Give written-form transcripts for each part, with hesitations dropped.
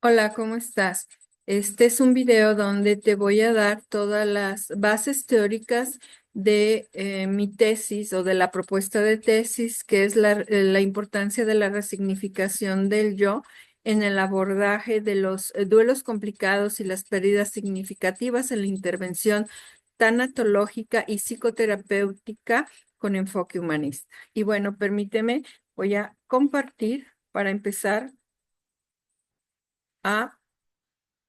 Hola, ¿cómo estás? Este es un video donde te voy a dar todas las bases teóricas de mi tesis o de la propuesta de tesis, que es la importancia de la resignificación del yo en el abordaje de los duelos complicados y las pérdidas significativas en la intervención tanatológica y psicoterapéutica con enfoque humanista. Y bueno, permíteme, voy a compartir para empezar a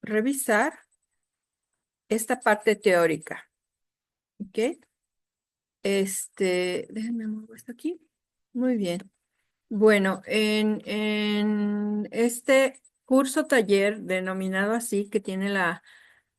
revisar esta parte teórica, ¿ok? Déjenme mover esto aquí. Muy bien. Bueno, en este curso taller denominado así, que tiene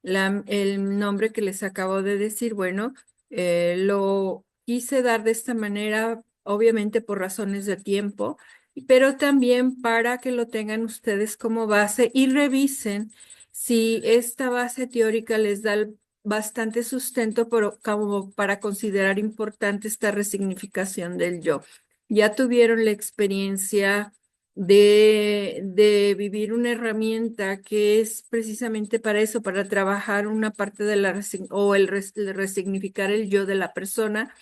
el nombre que les acabo de decir, bueno, lo quise dar de esta manera, obviamente por razones de tiempo, pero también para que lo tengan ustedes como base y revisen si esta base teórica les da bastante sustento como para considerar importante esta resignificación del yo. Ya tuvieron la experiencia de vivir una herramienta que es precisamente para eso, para trabajar una parte de el resignificar el yo de la persona.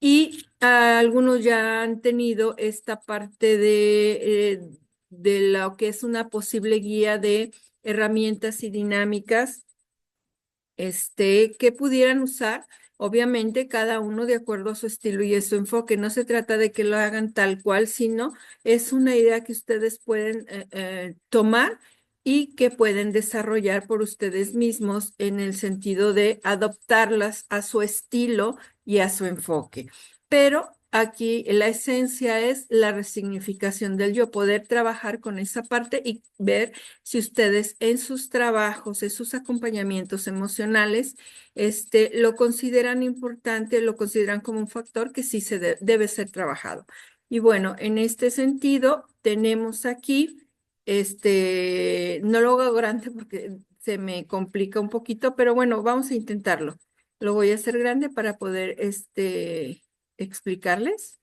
Y algunos ya han tenido esta parte de lo que es una posible guía de herramientas y dinámicas que pudieran usar, obviamente cada uno de acuerdo a su estilo y a su enfoque. No se trata de que lo hagan tal cual, sino es una idea que ustedes pueden tomar y que pueden desarrollar por ustedes mismos en el sentido de adoptarlas a su estilo y a su enfoque. Pero aquí la esencia es la resignificación del yo, poder trabajar con esa parte y ver si ustedes en sus trabajos, en sus acompañamientos emocionales, lo consideran importante, lo consideran como un factor que sí debe ser trabajado. Y bueno, en este sentido, tenemos aquí, no lo hago grande porque se me complica un poquito, pero bueno, vamos a intentarlo. Lo voy a hacer grande para poder, explicarles.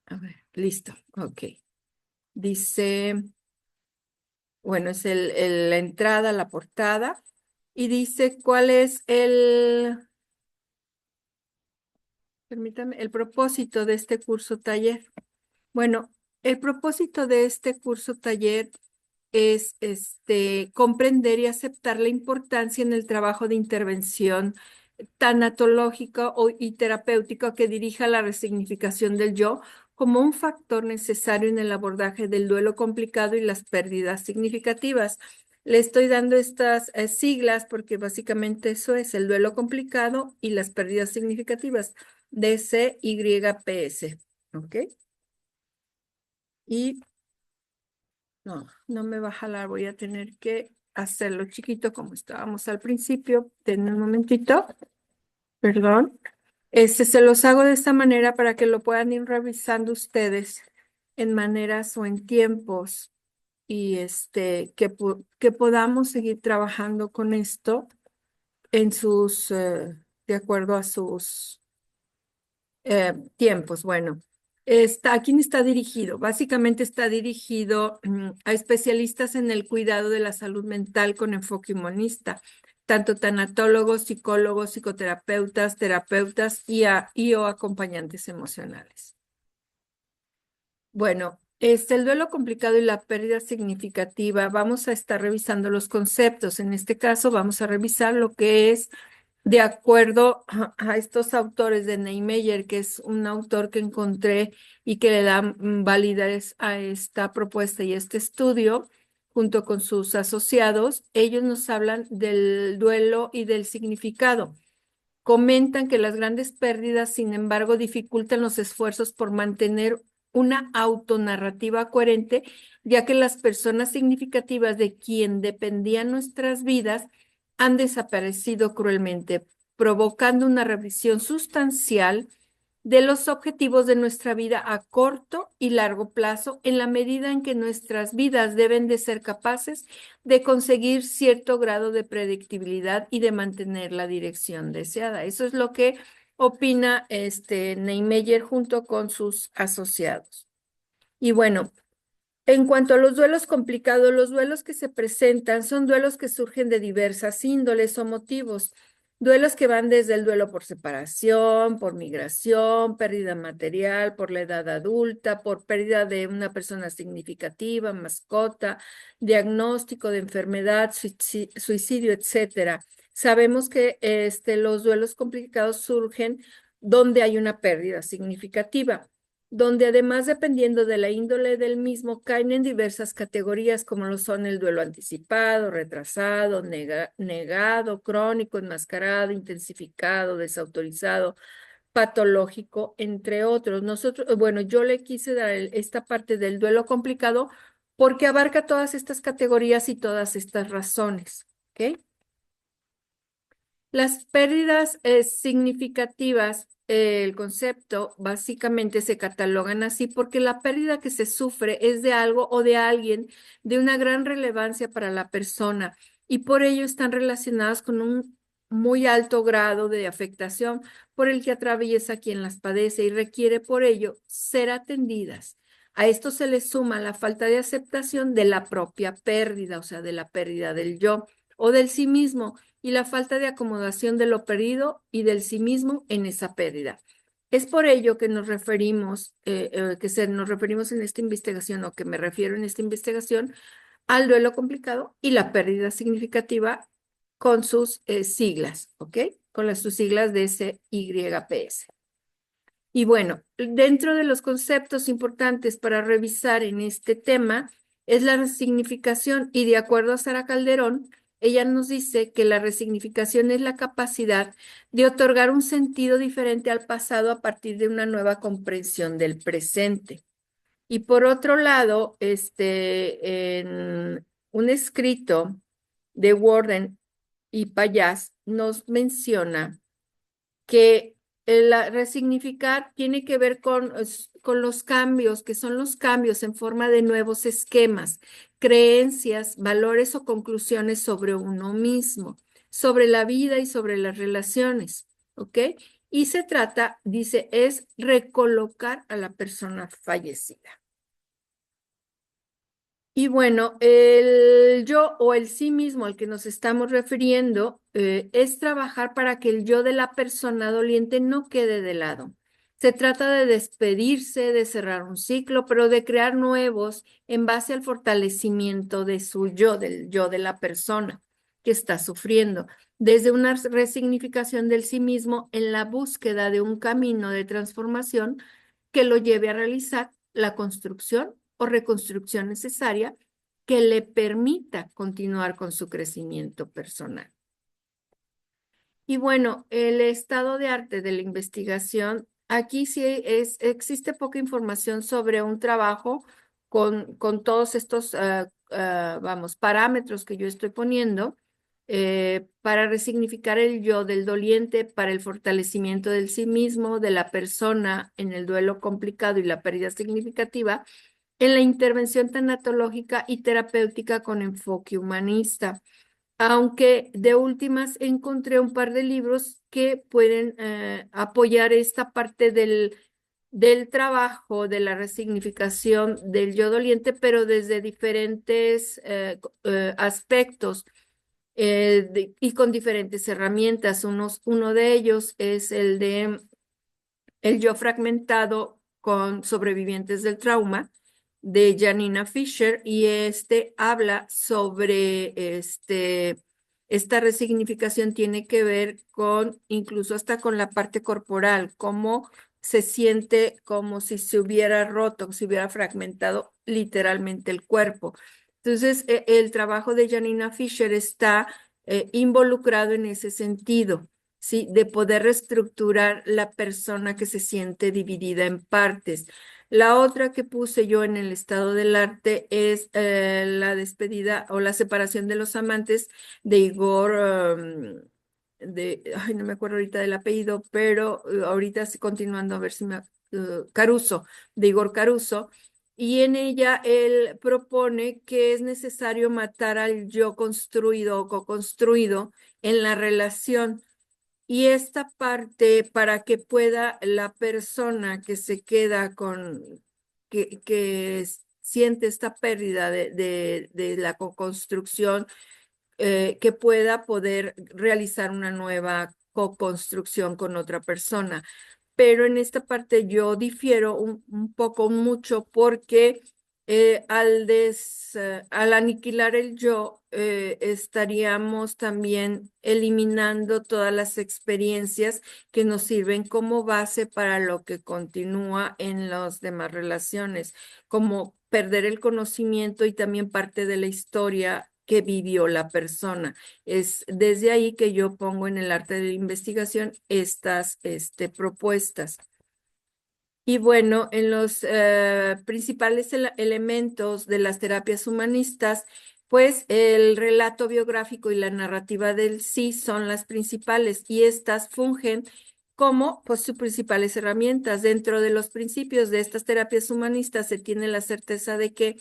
A ver, listo, ok. Dice... Bueno, es la entrada, la portada, y dice cuál es permítame, el propósito de este curso taller. Bueno, el propósito de este curso taller es comprender y aceptar la importancia en el trabajo de intervención tanatológica y terapéutica que dirija la resignificación del yo como un factor necesario en el abordaje del duelo complicado y las pérdidas significativas. Le estoy dando estas siglas porque básicamente eso es el duelo complicado y las pérdidas significativas, DCYPS, ¿ok? Y no me va a jalar, voy a tener que hacerlo chiquito como estábamos al principio. Denme un momentito, perdón. Se los hago de esta manera para que lo puedan ir revisando ustedes en maneras o en tiempos y que podamos seguir trabajando con esto en de acuerdo a sus tiempos. Bueno, ¿a quién está dirigido? Básicamente está dirigido a especialistas en el cuidado de la salud mental con enfoque humanista, tanto tanatólogos, psicólogos, psicoterapeutas, terapeutas y o acompañantes emocionales. Bueno, el duelo complicado y la pérdida significativa, vamos a estar revisando los conceptos. En este caso, vamos a revisar lo que es de acuerdo a estos autores de Neymeyer, que es un autor que encontré y que le da validez a esta propuesta y este estudio, junto con sus asociados, ellos nos hablan del duelo y del significado. Comentan que las grandes pérdidas, sin embargo, dificultan los esfuerzos por mantener una autonarrativa coherente, ya que las personas significativas de quien dependían nuestras vidas han desaparecido cruelmente, provocando una revisión sustancial de los objetivos de nuestra vida a corto y largo plazo, en la medida en que nuestras vidas deben de ser capaces de conseguir cierto grado de predictibilidad y de mantener la dirección deseada. Eso es lo que opina Neymeyer junto con sus asociados. Y bueno, En cuanto a los duelos complicados, los duelos que se presentan son duelos que surgen de diversas índoles o motivos. Duelos que van desde el duelo por separación, por migración, pérdida material, por la edad adulta, por pérdida de una persona significativa, mascota, diagnóstico de enfermedad, suicidio, etcétera. Sabemos que los duelos complicados surgen donde hay una pérdida significativa, donde además, dependiendo de la índole del mismo, caen en diversas categorías como lo son el duelo anticipado, retrasado, negado, crónico, enmascarado, intensificado, desautorizado, patológico, entre otros. Nosotros, bueno, yo le quise dar esta parte del duelo complicado porque abarca todas estas categorías y todas estas razones, ¿ok? Las pérdidas significativas, el concepto básicamente se catalogan así porque la pérdida que se sufre es de algo o de alguien de una gran relevancia para la persona y por ello están relacionadas con un muy alto grado de afectación por el que atraviesa quien las padece y requiere por ello ser atendidas. A esto se le suma la falta de aceptación de la propia pérdida, o sea, de la pérdida del yo o del sí mismo y la falta de acomodación de lo perdido y del sí mismo en esa pérdida. Es por ello que nos referimos, nos referimos en esta investigación o que me refiero en esta investigación al duelo complicado y la pérdida significativa con sus siglas, ¿ok? Sus siglas de SYPS. Y bueno, dentro de los conceptos importantes para revisar en este tema es la resignificación y de acuerdo a Sara Calderón, ella nos dice que la resignificación es la capacidad de otorgar un sentido diferente al pasado a partir de una nueva comprensión del presente. Y por otro lado, en un escrito de Worden y Payás nos menciona que resignificar tiene que ver con los cambios, que son los cambios en forma de nuevos esquemas, creencias, valores o conclusiones sobre uno mismo, sobre la vida y sobre las relaciones, ¿ok? Y se trata, dice, es recolocar a la persona fallecida. Y bueno, el yo o el sí mismo al que nos estamos refiriendo es trabajar para que el yo de la persona doliente no quede de lado. Se trata de despedirse, de cerrar un ciclo, pero de crear nuevos en base al fortalecimiento de su yo, del yo de la persona que está sufriendo, desde una resignificación del sí mismo en la búsqueda de un camino de transformación que lo lleve a realizar la construcción o reconstrucción necesaria que le permita continuar con su crecimiento personal. Y bueno, el estado de arte de la investigación, aquí sí existe poca información sobre un trabajo con todos estos, vamos, parámetros que yo estoy poniendo para resignificar el yo del doliente, para el fortalecimiento del sí mismo, de la persona en el duelo complicado y la pérdida significativa, en la intervención tanatológica y terapéutica con enfoque humanista. Aunque de últimas encontré un par de libros que pueden apoyar esta parte del trabajo, de la resignificación del yo doliente, pero desde diferentes aspectos y con diferentes herramientas. Uno de ellos es el de el yo fragmentado con sobrevivientes del trauma de Janina Fisher y este habla sobre esta resignificación tiene que ver con incluso hasta con la parte corporal, cómo se siente como si se hubiera roto, se hubiera fragmentado literalmente el cuerpo. Entonces, el trabajo de Janina Fisher está involucrado en ese sentido. Sí, de poder reestructurar la persona que se siente dividida en partes. La otra que puse yo en el estado del arte es la despedida o la separación de los amantes de Igor, ay, no me acuerdo ahorita del apellido, pero ahorita sí, continuando a ver si Caruso, de Igor Caruso. Y en ella él propone que es necesario matar al yo construido o co-construido en la relación y esta parte para que pueda la persona que se queda con, que siente esta pérdida de la co-construcción, que pueda poder realizar una nueva co-construcción con otra persona. Pero en esta parte yo difiero un poco mucho porque al aniquilar el yo, estaríamos también eliminando todas las experiencias que nos sirven como base para lo que continúa en las demás relaciones, como perder el conocimiento y también parte de la historia que vivió la persona. Es desde ahí que yo pongo en el arte de la investigación estas propuestas. Y bueno, en los principales elementos de las terapias humanistas, pues el relato biográfico y la narrativa del sí son las principales y estas fungen como pues sus principales herramientas. Dentro de los principios de estas terapias humanistas se tiene la certeza de que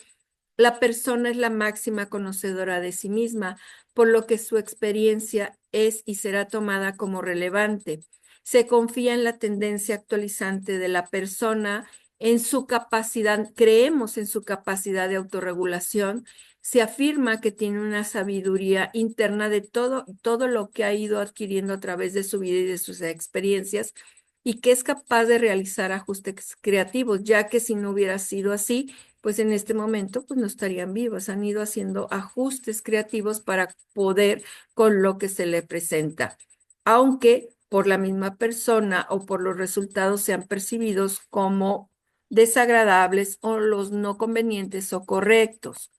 la persona es la máxima conocedora de sí misma, por lo que su experiencia es y será tomada como relevante. Se confía en la tendencia actualizante de la persona, en su capacidad, creemos en su capacidad de autorregulación. Se afirma que tiene una sabiduría interna de todo lo que ha ido adquiriendo a través de su vida y de sus experiencias, y que es capaz de realizar ajustes creativos, ya que si no hubiera sido así, pues en este momento pues no estarían vivos, han ido haciendo ajustes creativos para poder con lo que se le presenta, aunque por la misma persona o por los resultados sean percibidos como desagradables o los no convenientes o correctos.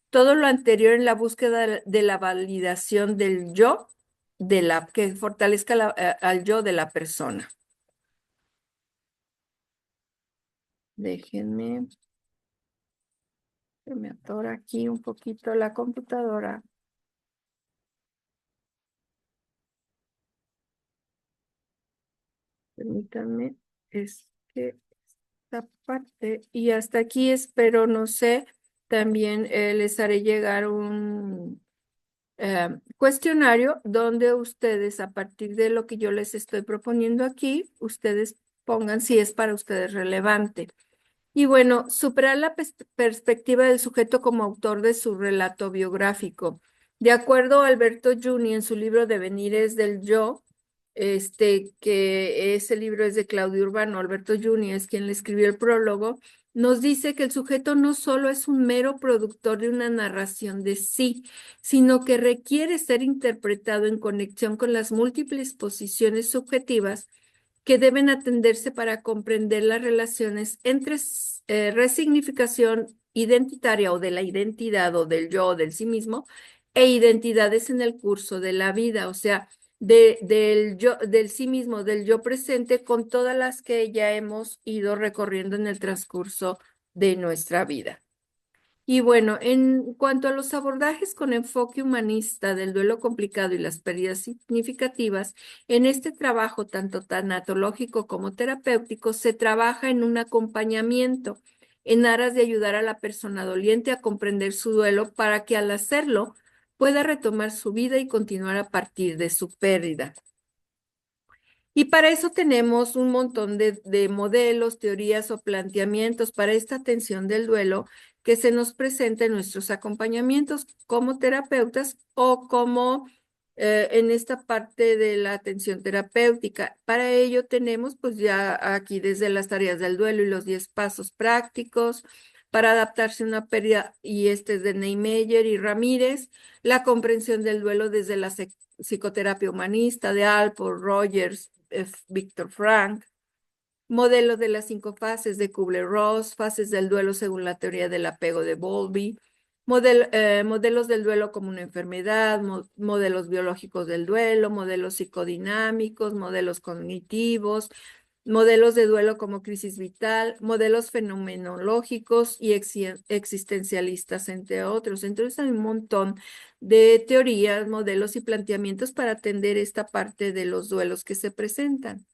Todo lo anterior en la búsqueda de la validación del yo, que fortalezca al yo de la persona. Déjenme, que me atora aquí un poquito la computadora. Permítanme, es que esta parte, y hasta aquí espero, no sé, también les haré llegar un cuestionario donde ustedes, a partir de lo que yo les estoy proponiendo aquí, ustedes pongan si es para ustedes relevante. Y bueno, superar la perspectiva del sujeto como autor de su relato biográfico. De acuerdo a Alberto Juni en su libro Devenires del Yo, que ese libro es de Claudio Urbano, Alberto Juni es quien le escribió el prólogo, nos dice que el sujeto no solo es un mero productor de una narración de sí, sino que requiere ser interpretado en conexión con las múltiples posiciones subjetivas que deben atenderse para comprender las relaciones entre resignificación identitaria o de la identidad o del yo o del sí mismo e identidades en el curso de la vida, o sea, del yo, del sí mismo, del yo presente con todas las que ya hemos ido recorriendo en el transcurso de nuestra vida. Y bueno, en cuanto a los abordajes con enfoque humanista del duelo complicado y las pérdidas significativas, en este trabajo tanto tanatológico como terapéutico se trabaja en un acompañamiento en aras de ayudar a la persona doliente a comprender su duelo para que al hacerlo pueda retomar su vida y continuar a partir de su pérdida. Y para eso tenemos un montón de modelos, teorías o planteamientos para esta atención del duelo que se nos presenta en nuestros acompañamientos como terapeutas o como en esta parte de la atención terapéutica. Para ello tenemos pues ya aquí desde las tareas del duelo y los 10 pasos prácticos para adaptarse a una pérdida, y este es de Neymeyer y Ramírez, la comprensión del duelo desde la psicoterapia humanista de Alport, Rogers, Víctor Frank, modelo de las 5 fases de Kubler-Ross, fases del duelo según la teoría del apego de Bowlby, modelos del duelo como una enfermedad, modelos biológicos del duelo, modelos psicodinámicos, modelos cognitivos, modelos de duelo como crisis vital, modelos fenomenológicos y existencialistas, entre otros. Entonces hay un montón de teorías, modelos y planteamientos para atender esta parte de los duelos que se presentan.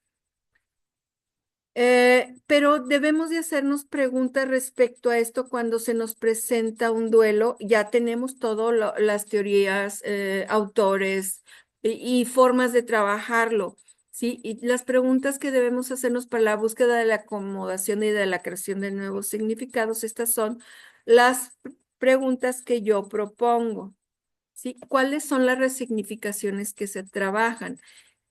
Pero debemos de hacernos preguntas respecto a esto cuando se nos presenta un duelo. Ya tenemos todas las teorías, autores y formas de trabajarlo, ¿sí? Y las preguntas que debemos hacernos para la búsqueda de la acomodación y de la creación de nuevos significados, estas son las preguntas que yo propongo, ¿sí? ¿Cuáles son las resignificaciones que se trabajan?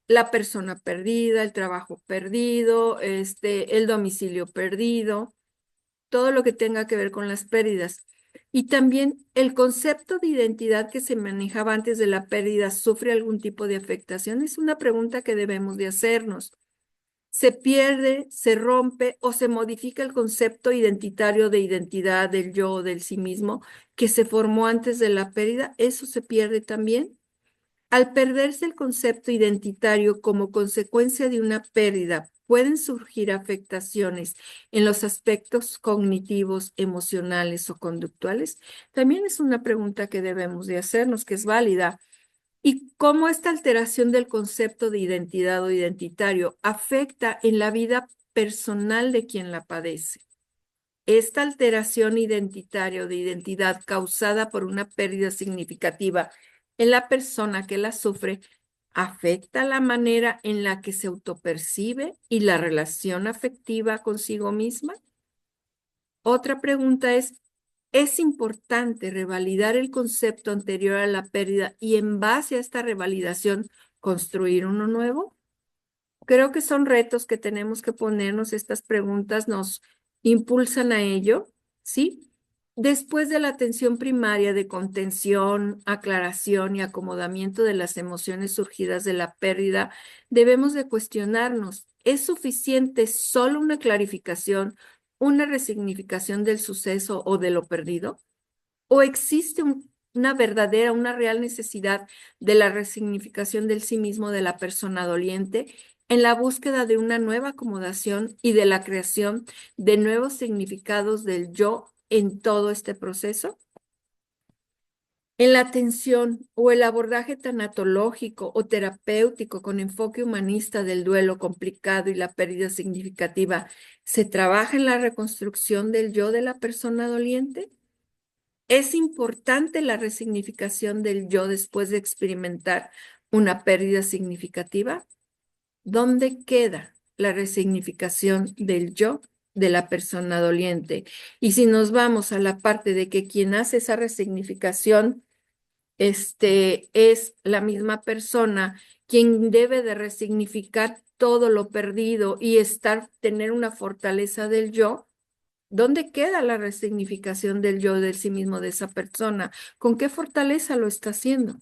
La persona perdida, el trabajo perdido, el domicilio perdido, todo lo que tenga que ver con las pérdidas. Y también el concepto de identidad que se manejaba antes de la pérdida, ¿sufre algún tipo de afectación? Es una pregunta que debemos de hacernos. ¿Se pierde, se rompe o se modifica el concepto identitario de identidad del yo, del sí mismo, que se formó antes de la pérdida? ¿Eso se pierde también? Al perderse el concepto identitario como consecuencia de una pérdida, pueden surgir afectaciones en los aspectos cognitivos, emocionales o conductuales. También es una pregunta que debemos de hacernos, que es válida. ¿Y cómo esta alteración del concepto de identidad o identitario afecta en la vida personal de quien la padece? Esta alteración identitaria o de identidad causada por una pérdida significativa en la persona que la sufre afecta la manera en la que se autopercibe y la relación afectiva consigo misma. Otra pregunta ¿es importante revalidar el concepto anterior a la pérdida y en base a esta revalidación construir uno nuevo? Creo que son retos que tenemos que ponernos. Estas preguntas nos impulsan a ello, ¿sí? Después de la atención primaria de contención, aclaración y acomodamiento de las emociones surgidas de la pérdida, debemos de cuestionarnos, ¿es suficiente solo una clarificación, una resignificación del suceso o de lo perdido? ¿O existe una verdadera, una real necesidad de la resignificación del sí mismo de la persona doliente en la búsqueda de una nueva acomodación y de la creación de nuevos significados del yo en todo este proceso? En la atención o el abordaje tanatológico o terapéutico con enfoque humanista del duelo complicado y la pérdida significativa, ¿se trabaja en la reconstrucción del yo de la persona doliente? Es importante la resignificación del yo después de experimentar una pérdida significativa. ¿Dónde queda la resignificación del yo de la persona doliente? Y si nos vamos a la parte de que quien hace esa resignificación, es la misma persona quien debe de resignificar todo lo perdido y tener una fortaleza del yo. ¿Dónde queda la resignificación del yo del sí mismo de esa persona? ¿Con qué fortaleza lo está haciendo?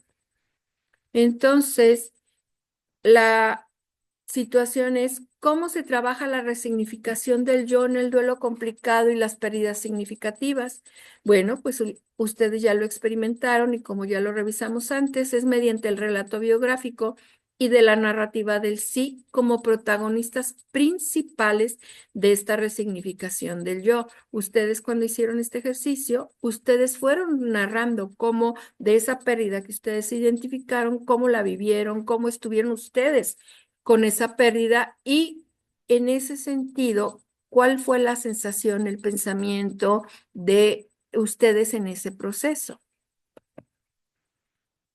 Entonces, la situación es cómo se trabaja la resignificación del yo en el duelo complicado y las pérdidas significativas. Bueno, pues ustedes ya lo experimentaron y como ya lo revisamos antes, es mediante el relato biográfico y de la narrativa del sí como protagonistas principales de esta resignificación del yo. Ustedes cuando hicieron este ejercicio, ustedes fueron narrando cómo de esa pérdida que ustedes identificaron, cómo la vivieron, cómo estuvieron ustedes con esa pérdida y en ese sentido, ¿cuál fue la sensación, el pensamiento de ustedes en ese proceso?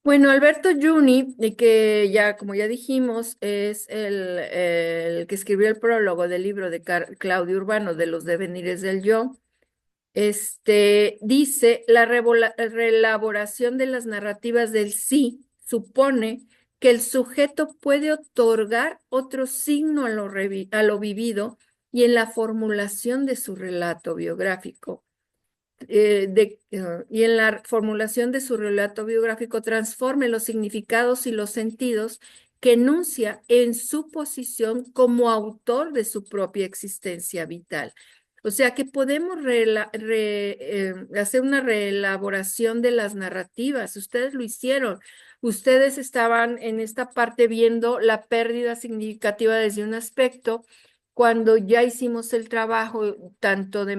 Bueno, Alberto Juni, que ya, como ya dijimos, es el que escribió el prólogo del libro de Claudio Urbano de los devenires del yo. Dice, la reelaboración de las narrativas del sí supone que el sujeto puede otorgar otro signo a lo vivido y en la formulación de su relato biográfico. Y en la formulación de su relato biográfico transforme los significados y los sentidos que enuncia en su posición como autor de su propia existencia vital. O sea que podemos hacer una reelaboración de las narrativas. Ustedes lo hicieron. Ustedes estaban en esta parte viendo la pérdida significativa desde un aspecto. Cuando ya hicimos el trabajo tanto de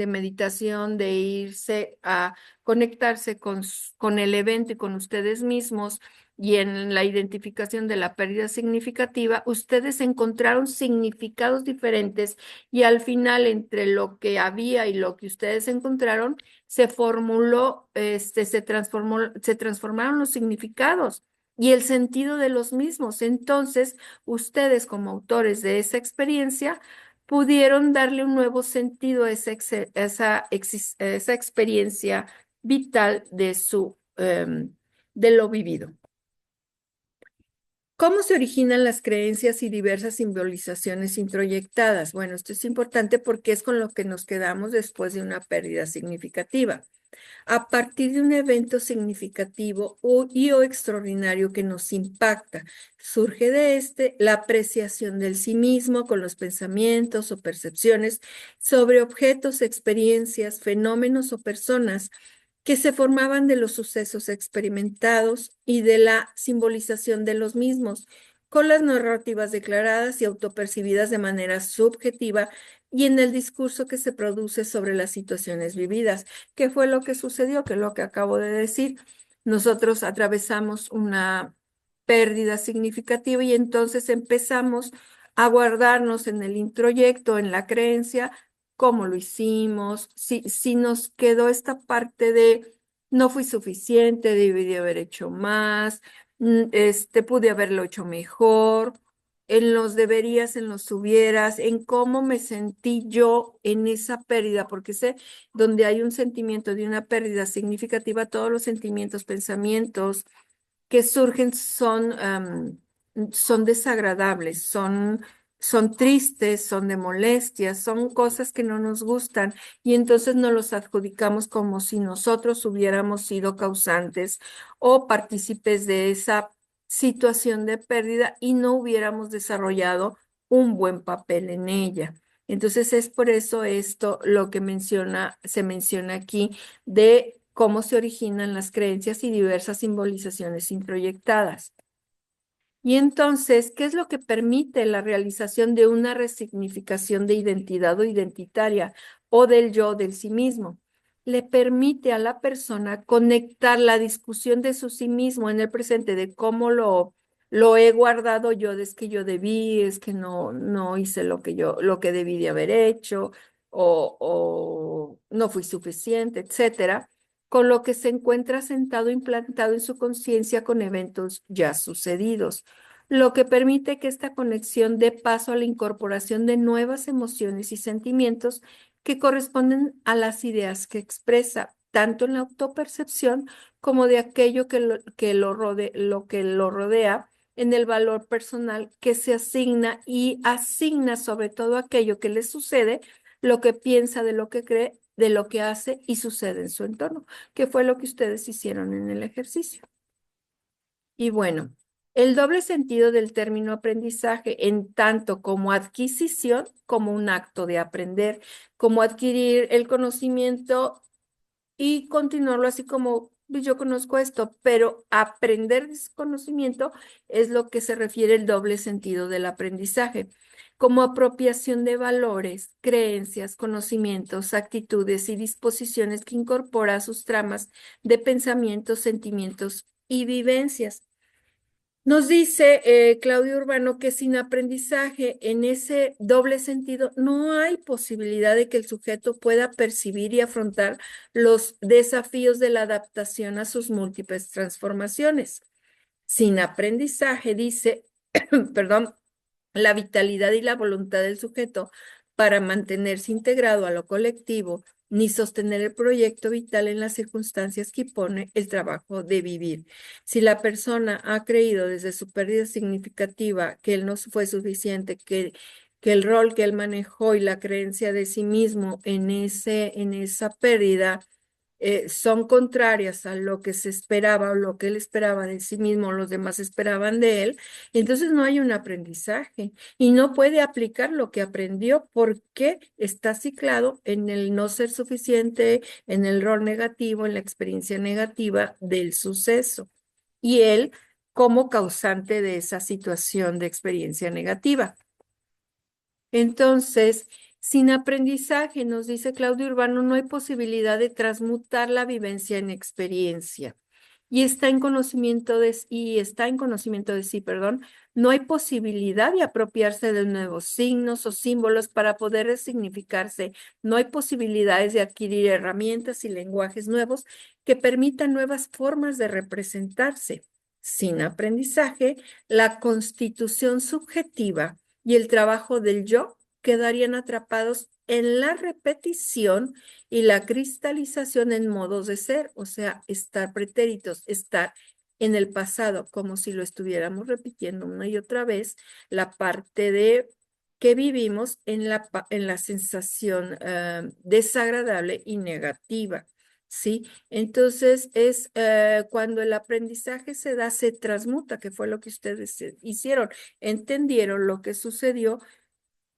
meditación, de irse a conectarse con el evento y con ustedes mismos y en la identificación de la pérdida significativa, ustedes encontraron significados diferentes y al final entre lo que había y lo que ustedes encontraron, se formuló, se transformaron los significados y el sentido de los mismos. Entonces, ustedes como autores de esa experiencia pudieron darle un nuevo sentido a esa experiencia vital de lo vivido. ¿Cómo se originan las creencias y diversas simbolizaciones introyectadas? Bueno, esto es importante porque es con lo que nos quedamos después de una pérdida significativa. A partir de un evento significativo o extraordinario que nos impacta, surge de este la apreciación del sí mismo con los pensamientos o percepciones sobre objetos, experiencias, fenómenos o personas que se formaban de los sucesos experimentados y de la simbolización de los mismos, con las narrativas declaradas y autopercibidas de manera subjetiva y en el discurso que se produce sobre las situaciones vividas. ¿Qué fue lo que sucedió? Que lo que acabo de decir, nosotros atravesamos una pérdida significativa y entonces empezamos a guardarnos en el introyecto, en la creencia, cómo lo hicimos, si nos quedó esta parte de no fui suficiente, debí de haber hecho más, pude haberlo hecho mejor, en los deberías, en los hubieras, en cómo me sentí yo en esa pérdida, porque sé, donde hay un sentimiento de una pérdida significativa, todos los sentimientos, pensamientos que surgen son desagradables, son tristes, son de molestias, son cosas que no nos gustan y entonces nos los adjudicamos como si nosotros hubiéramos sido causantes o partícipes de esa situación de pérdida y no hubiéramos desarrollado un buen papel en ella. Entonces es por eso esto lo que se menciona aquí de cómo se originan las creencias y diversas simbolizaciones introyectadas. Y entonces, ¿qué es lo que permite la realización de una resignificación de identidad o identitaria o del yo, del sí mismo? Le permite a la persona conectar la discusión de su sí mismo en el presente, de cómo lo he guardado yo, es que yo debí, es que no hice lo que debí de haber hecho, o no fui suficiente, etcétera, con lo que se encuentra sentado implantado en su conciencia con eventos ya sucedidos, lo que permite que esta conexión dé paso a la incorporación de nuevas emociones y sentimientos que corresponden a las ideas que expresa, tanto en la autopercepción como de aquello lo que lo rodea, en el valor personal que se asigna y asigna sobre todo aquello que le sucede, lo que piensa, de lo que cree, de lo que hace y sucede en su entorno, que fue lo que ustedes hicieron en el ejercicio. Y bueno, el doble sentido del término aprendizaje, en tanto como adquisición, como un acto de aprender, como adquirir el conocimiento y continuarlo así como "Pues, yo conozco esto", pero aprender ese conocimiento es lo que se refiere el doble sentido del aprendizaje, como apropiación de valores, creencias, conocimientos, actitudes y disposiciones que incorpora a sus tramas de pensamientos, sentimientos y vivencias. Nos dice Claudio Urbano que sin aprendizaje en ese doble sentido no hay posibilidad de que el sujeto pueda percibir y afrontar los desafíos de la adaptación a sus múltiples transformaciones. Sin aprendizaje, dice, perdón, la vitalidad y la voluntad del sujeto para mantenerse integrado a lo colectivo, ni sostener el proyecto vital en las circunstancias que pone el trabajo de vivir. Si la persona ha creído desde su pérdida significativa que él no fue suficiente, que el rol que él manejó y la creencia de sí mismo en esa pérdida son contrarias a lo que se esperaba o lo que él esperaba de sí mismo, o los demás esperaban de él, entonces no hay un aprendizaje y no puede aplicar lo que aprendió porque está ciclado en el no ser suficiente, en el rol negativo, en la experiencia negativa del suceso. Y él como causante de esa situación de experiencia negativa. Entonces, sin aprendizaje, nos dice Claudio Urbano, no hay posibilidad de transmutar la vivencia en experiencia. Y está en conocimiento de sí, perdón, no hay posibilidad de apropiarse de nuevos signos o símbolos para poder resignificarse. No hay posibilidades de adquirir herramientas y lenguajes nuevos que permitan nuevas formas de representarse. Sin aprendizaje, la constitución subjetiva y el trabajo del yo quedarían atrapados en la repetición y la cristalización en modos de ser, o sea, estar pretéritos, estar en el pasado, como si lo estuviéramos repitiendo una y otra vez, la parte de que vivimos en la sensación desagradable y negativa, ¿sí? Entonces es cuando el aprendizaje se da, se transmuta, que fue lo que ustedes hicieron, entendieron lo que sucedió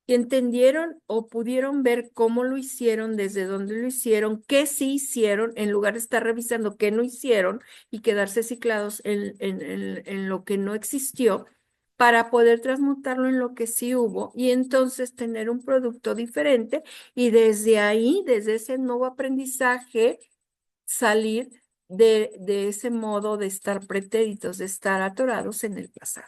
y entendieron o pudieron ver cómo lo hicieron, desde dónde lo hicieron, qué sí hicieron, en lugar de estar revisando qué no hicieron y quedarse ciclados en lo que no existió, para poder transmutarlo en lo que sí hubo y entonces tener un producto diferente y desde ahí, desde ese nuevo aprendizaje, salir de ese modo de estar pretéritos, de estar atorados en el pasado.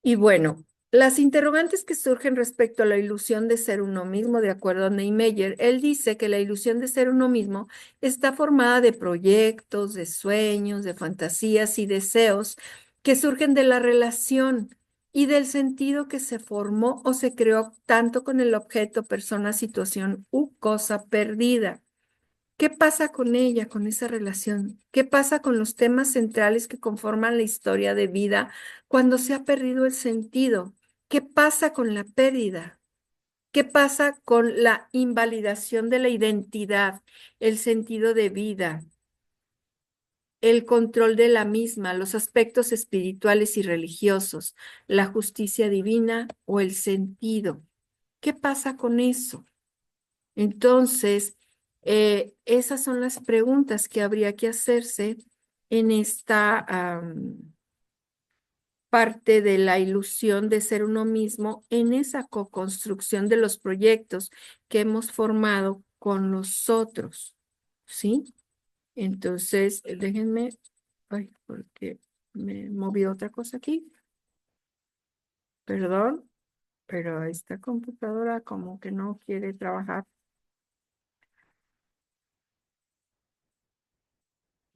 Y bueno, las interrogantes que surgen respecto a la ilusión de ser uno mismo, de acuerdo a Niemeyer, él dice que la ilusión de ser uno mismo está formada de proyectos, de sueños, de fantasías y deseos que surgen de la relación y del sentido que se formó o se creó tanto con el objeto, persona, situación u cosa perdida. ¿Qué pasa con ella, con esa relación? ¿Qué pasa con los temas centrales que conforman la historia de vida cuando se ha perdido el sentido? ¿Qué pasa con la pérdida? ¿Qué pasa con la invalidación de la identidad, el sentido de vida, el control de la misma, los aspectos espirituales y religiosos, la justicia divina o el sentido? ¿Qué pasa con eso? Entonces, esas son las preguntas que habría que hacerse en esta parte de la ilusión de ser uno mismo, en esa co-construcción de los proyectos que hemos formado con nosotros, ¿sí? Entonces, déjenme, ay, porque me moví otra cosa aquí, perdón, pero esta computadora como que no quiere trabajar.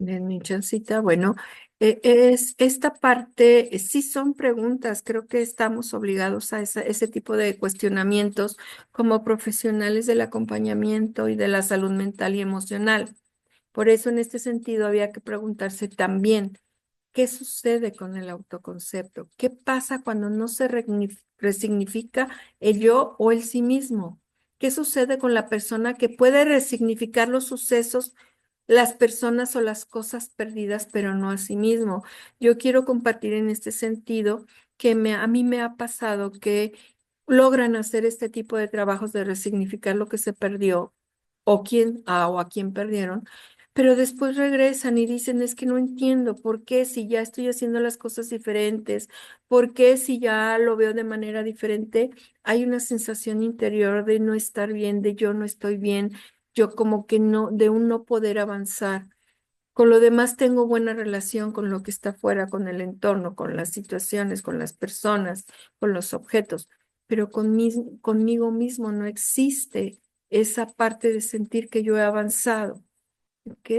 Denme chancita. Bueno, es esta parte, sí son preguntas, creo que estamos obligados a ese tipo de cuestionamientos como profesionales del acompañamiento y de la salud mental y emocional. Por eso, en este sentido, había que preguntarse también, ¿qué sucede con el autoconcepto? ¿Qué pasa cuando no se resignifica el yo o el sí mismo? ¿Qué sucede con la persona que puede resignificar los sucesos, las personas o las cosas perdidas, pero no a sí mismo? Yo quiero compartir en este sentido que a mí me ha pasado que logran hacer este tipo de trabajos de resignificar lo que se perdió o a quién perdieron, pero después regresan y dicen, es que no entiendo por qué si ya estoy haciendo las cosas diferentes, por qué si ya lo veo de manera diferente, hay una sensación interior de no estar bien, de yo no estoy bien, yo como que no, de un no poder avanzar. Con lo demás tengo buena relación con lo que está afuera, con el entorno, con las situaciones, con las personas, con los objetos, pero conmigo mismo no existe esa parte de sentir que yo he avanzado, ¿ok?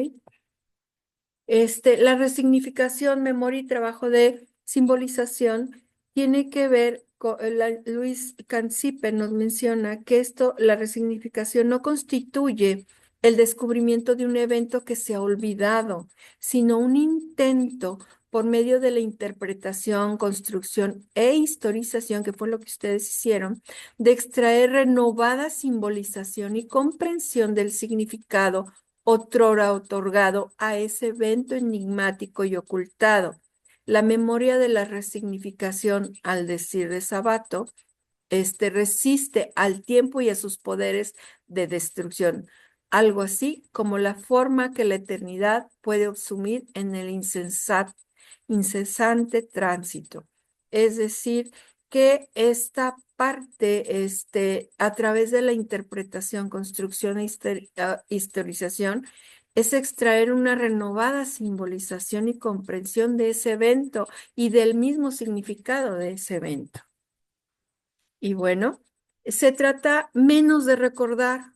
La resignificación, memoria y trabajo de simbolización tiene que ver con, Luis Cancipe nos menciona que la resignificación no constituye el descubrimiento de un evento que se ha olvidado, sino un intento por medio de la interpretación, construcción e historización, que fue lo que ustedes hicieron, de extraer renovada simbolización y comprensión del significado otrora otorgado a ese evento enigmático y ocultado. La memoria de la resignificación, al decir de Sabato, resiste al tiempo y a sus poderes de destrucción, algo así como la forma que la eternidad puede asumir en el incesante tránsito. Es decir, que esta parte, a través de la interpretación, construcción e historización, es extraer una renovada simbolización y comprensión de ese evento y del mismo significado de ese evento. Y bueno, se trata menos de recordar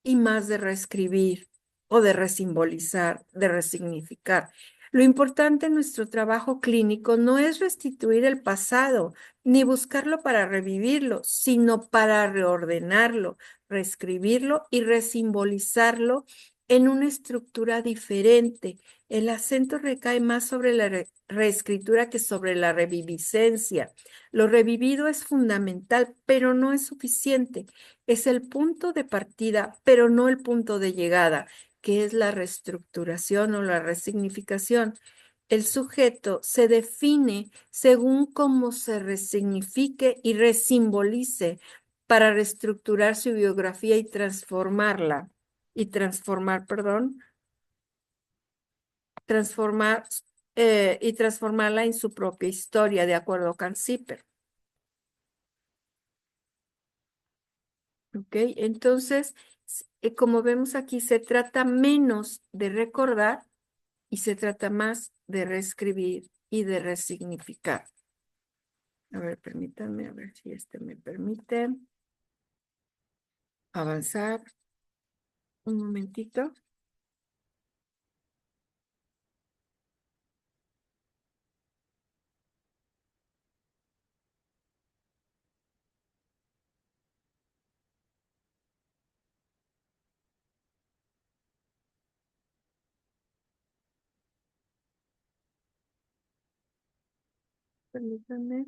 y más de reescribir o de resimbolizar, de resignificar. Lo importante en nuestro trabajo clínico no es restituir el pasado, ni buscarlo para revivirlo, sino para reordenarlo, reescribirlo y resimbolizarlo en una estructura diferente. El acento recae más sobre la reescritura que sobre la reviviscencia. Lo revivido es fundamental, pero no es suficiente. Es el punto de partida, pero no el punto de llegada, que es la reestructuración o la resignificación. El sujeto se define según cómo se resignifique y resimbolice para reestructurar su biografía perdón, transformar y transformarla en su propia historia, de acuerdo con Zipper. ¿Ok? Entonces, como vemos aquí, se trata menos de recordar y se trata más de reescribir y de resignificar. A ver, permítanme, a ver si este me permite avanzar un momentito. Permítanme.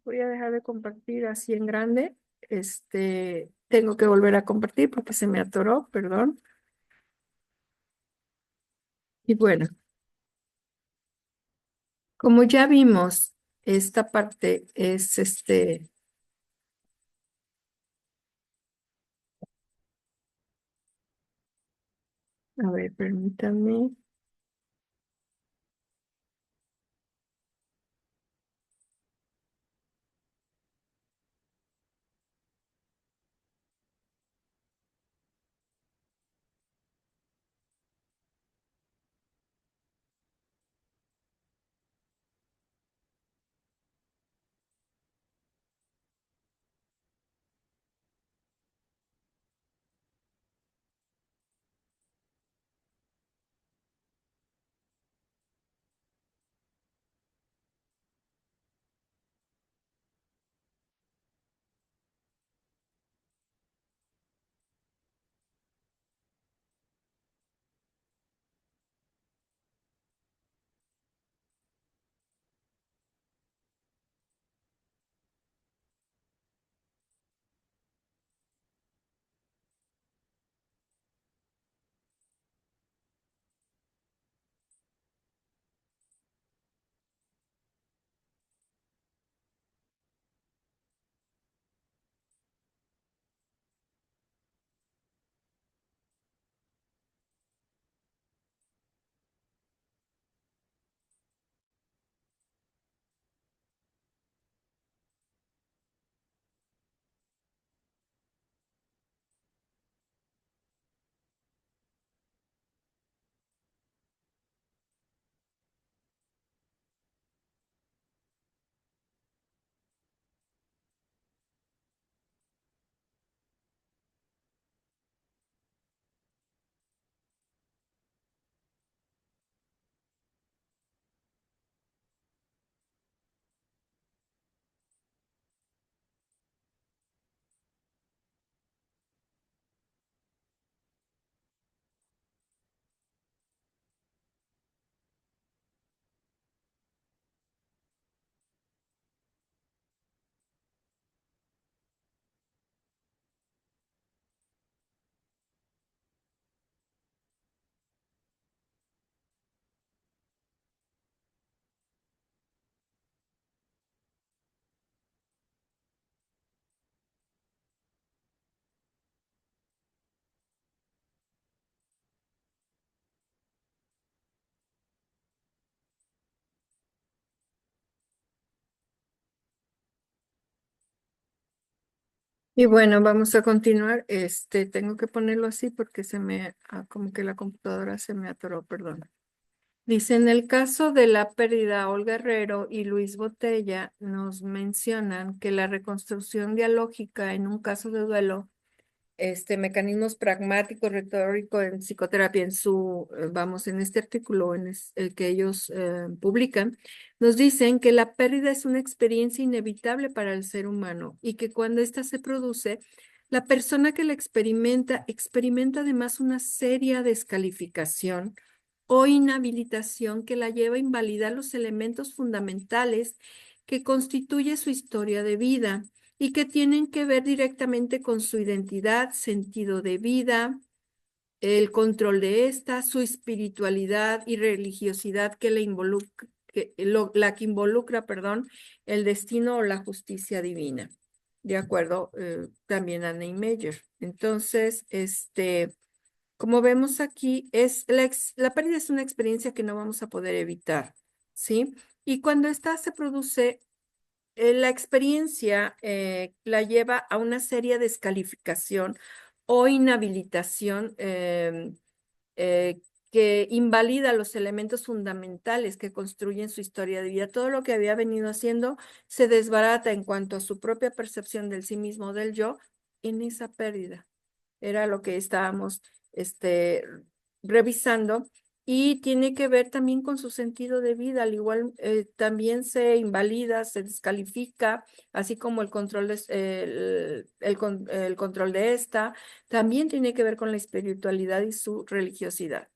Voy a dejar de compartir así en grande. Tengo que volver a compartir porque se me atoró, perdón. Y bueno, como ya vimos, esta parte es a ver, permítanme. Y bueno, vamos a continuar. Tengo que ponerlo así porque como que la computadora se me atoró, perdón. Dice, en el caso de la pérdida, Olga Herrero y Luis Botella nos mencionan que la reconstrucción dialógica en un caso de duelo mecanismos pragmáticos, retóricos en psicoterapia, vamos, en este artículo el que ellos publican, nos dicen que la pérdida es una experiencia inevitable para el ser humano y que cuando ésta se produce, la persona que la experimenta además una seria descalificación o inhabilitación que la lleva a invalidar los elementos fundamentales que constituye su historia de vida y que tienen que ver directamente con su identidad, sentido de vida, el control de esta, su espiritualidad y religiosidad que la que involucra, perdón, el destino o la justicia divina, de acuerdo también a Neymeyer. Entonces, como vemos aquí, la pérdida es una experiencia que no vamos a poder evitar, ¿sí? Y cuando esta se produce, la experiencia la lleva a una seria descalificación o inhabilitación eh, que invalida los elementos fundamentales que construyen su historia de vida. Todo lo que había venido haciendo se desbarata en cuanto a su propia percepción del sí mismo, del yo, en esa pérdida. Era lo que estábamos revisando y tiene que ver también con su sentido de vida, al igual también se invalida, se descalifica, así como el control el control de esta, también tiene que ver con la espiritualidad y su religiosidad.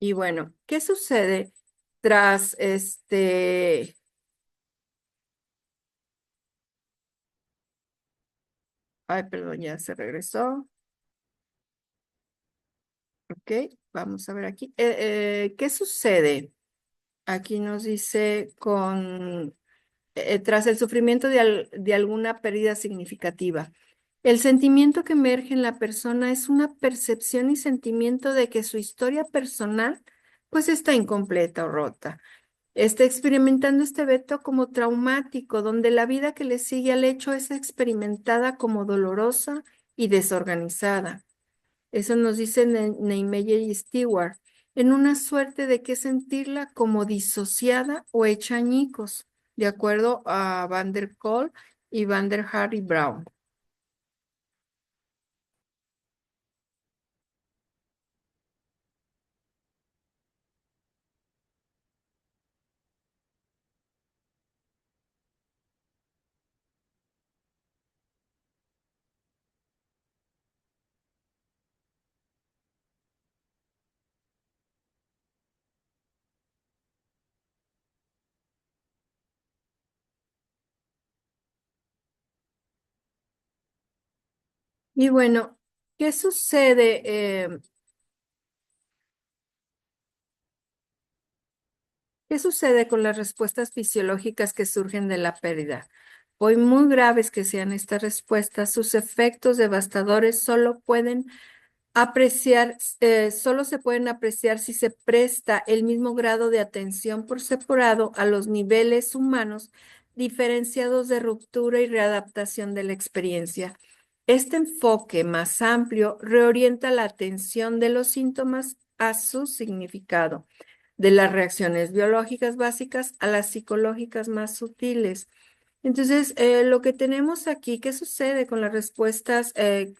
Y bueno, ¿qué sucede tras Ay, perdón, ya se regresó. Ok, vamos a ver aquí. ¿Qué sucede? Aquí nos dice tras el sufrimiento de alguna pérdida significativa. El sentimiento que emerge en la persona es una percepción y sentimiento de que su historia personal pues está incompleta o rota. Está experimentando este evento como traumático, donde la vida que le sigue al hecho es experimentada como dolorosa y desorganizada. Eso nos dice Niemeyer y Stewart, en una suerte de que sentirla como disociada o hecha añicos, de acuerdo a Van der Kolk y Van der Harry Brown. Y bueno, ¿qué sucede? ¿Qué sucede con las respuestas fisiológicas que surgen de la pérdida? Por muy graves que sean estas respuestas, sus efectos devastadores solo se pueden apreciar si se presta el mismo grado de atención por separado a los niveles humanos diferenciados de ruptura y readaptación de la experiencia. Este enfoque más amplio reorienta la atención de los síntomas a su significado, de las reacciones biológicas básicas a las psicológicas más sutiles. Entonces, lo que tenemos aquí, ¿qué sucede con las respuestas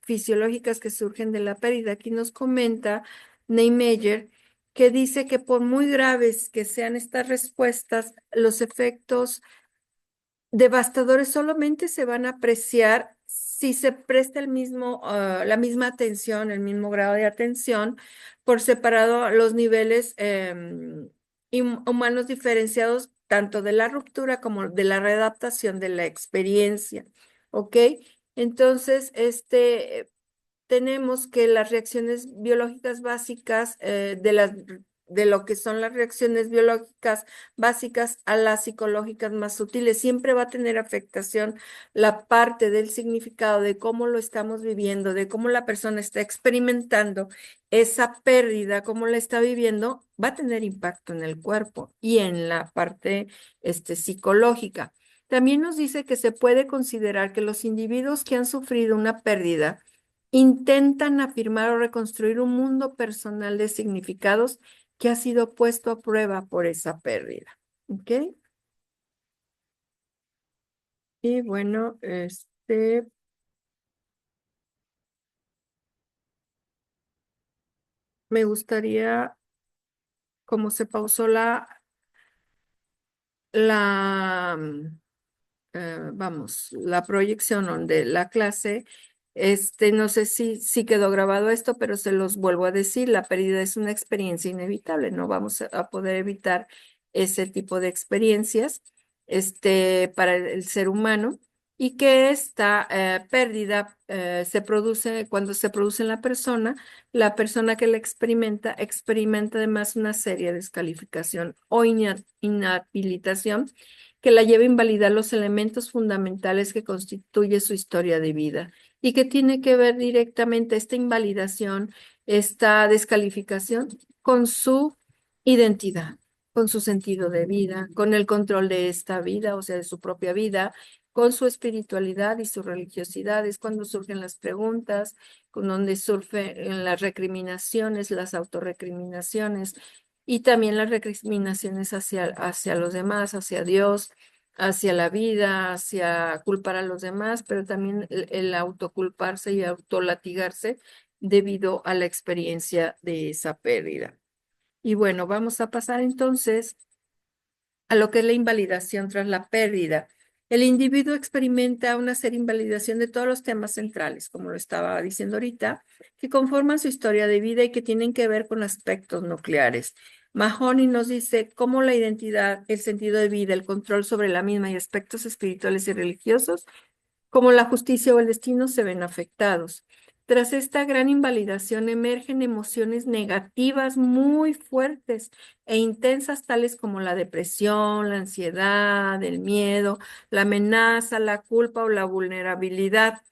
fisiológicas que surgen de la pérdida? Aquí nos comenta Neymeyer que dice que por muy graves que sean estas respuestas, los efectos devastadores solamente se van a apreciar si se presta la misma atención, el mismo grado de atención, por separado a los niveles humanos diferenciados, tanto de la ruptura como de la readaptación de la experiencia. ¿Ok? Entonces, tenemos que las reacciones biológicas básicas de lo que son las reacciones biológicas básicas a las psicológicas más sutiles. Siempre va a tener afectación la parte del significado de cómo lo estamos viviendo, de cómo la persona está experimentando esa pérdida, cómo la está viviendo, va a tener impacto en el cuerpo y en la parte psicológica. También nos dice que se puede considerar que los individuos que han sufrido una pérdida intentan afirmar o reconstruir un mundo personal de significados que ha sido puesto a prueba por esa pérdida. ¿Ok? Y bueno, me gustaría, como se pausó vamos, la proyección donde la clase, no sé si quedó grabado esto, pero se los vuelvo a decir, la pérdida es una experiencia inevitable, no vamos a poder evitar ese tipo de experiencias, para el ser humano, y que esta pérdida se produce cuando se produce en la persona que la experimenta además una seria descalificación o inhabilitación que la lleva a invalidar los elementos fundamentales que constituye su historia de vida y que tiene que ver directamente esta invalidación, esta descalificación con su identidad, con su sentido de vida, con el control de esta vida, o sea, de su propia vida, con su espiritualidad y su religiosidad. Es cuando surgen las preguntas, con donde surgen las recriminaciones, las autorrecriminaciones y también las recriminaciones hacia los demás, hacia Dios, hacia la vida, hacia culpar a los demás, pero también el autoculparse y autolatigarse debido a la experiencia de esa pérdida. Y bueno, vamos a pasar entonces a lo que es la invalidación tras la pérdida. El individuo experimenta una seria invalidación de todos los temas centrales, como lo estaba diciendo ahorita, que conforman su historia de vida y que tienen que ver con aspectos nucleares. Mahoney nos dice cómo la identidad, el sentido de vida, el control sobre la misma y aspectos espirituales y religiosos como la justicia o el destino se ven afectados. Tras esta gran invalidación emergen emociones negativas muy fuertes e intensas, tales como la depresión, la ansiedad, el miedo, la amenaza, la culpa o la vulnerabilidad.